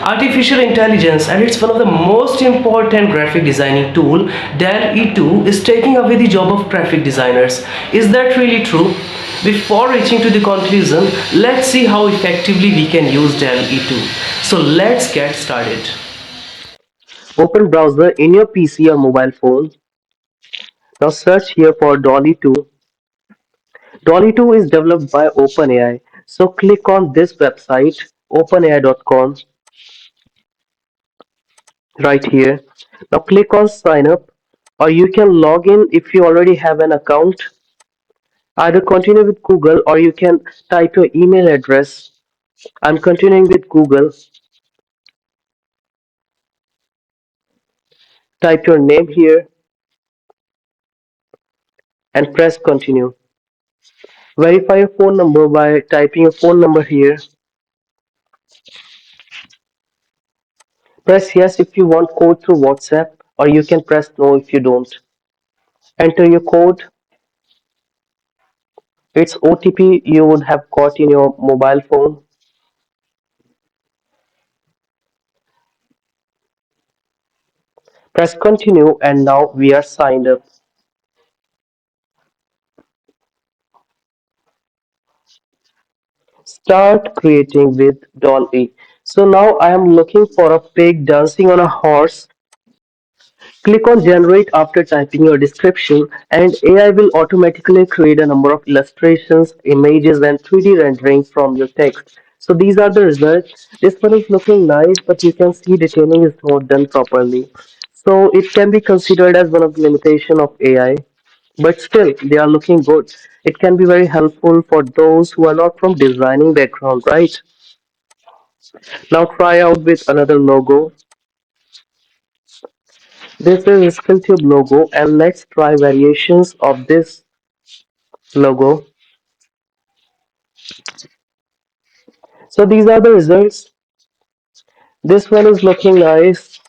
artificial intelligence, and it's one of the most important graphic designing tool. Dall-E 2 is taking away the job of graphic designers. Is that really true? Before reaching to the conclusion, let's see how effectively we can use Dall-E 2. So let's get started. Open browser in your PC or mobile phone. Now search here for Dall-E 2. Dall-E 2 is developed by OpenAI. So click on this website, openai.com, right here. Now click on sign up, or you can log in if you already have an account. Either continue with Google or you can type your email address. I'm continuing with Google. Type your name here and press continue. Verify your phone number by typing your phone number here. Press yes if you want code through WhatsApp, or you can press no if you don't. Enter your code. It's OTP you would have got in your mobile phone. Press continue, and now we are signed up. Start creating with Dall-E. So now I am looking for a pig dancing on a horse. Click on generate after typing your description, and AI will automatically create a number of illustrations, images, and 3D rendering from your text. So these are the results. This one is looking nice, but you can see detailing is not done properly. So it can be considered as one of the limitation of AI, but still they are looking good. It can be very helpful for those who are not from designing background, right? Now try out with another logo. This is SkillTube logo, and let's try variations of this logo. So these are the results. This one is looking nice.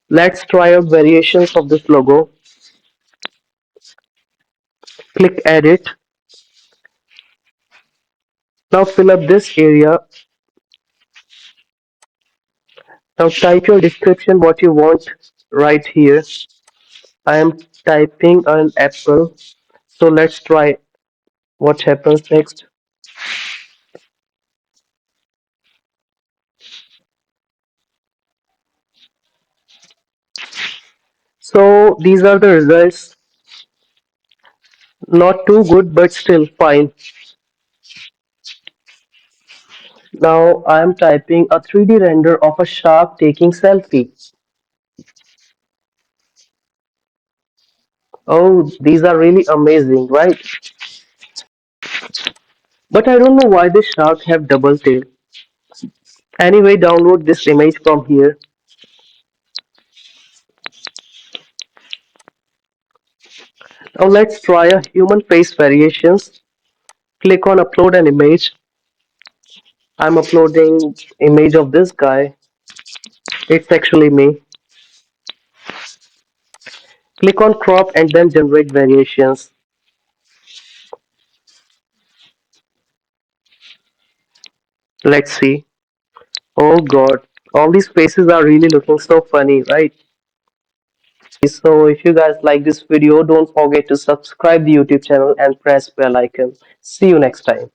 Let's try out variations of this logo. Click edit. Now fill up this area. Now type your description what you want right here. I am typing an apple. So let's try what happens next. So these are the results. Not too good, but still fine. Now I am typing a 3D render of a shark taking selfie. Oh, these are really amazing, right? But I don't know why this shark have double tail. Anyway, download this image from here. Now let's try a human face variations. Click on upload an image. I'm uploading image of this guy. It's actually me. Click on crop and then generate variations. Let's see. Oh god, all these faces are really looking so funny, right? So if you guys like this video, don't forget to subscribe the YouTube channel and press bell icon. See you next time.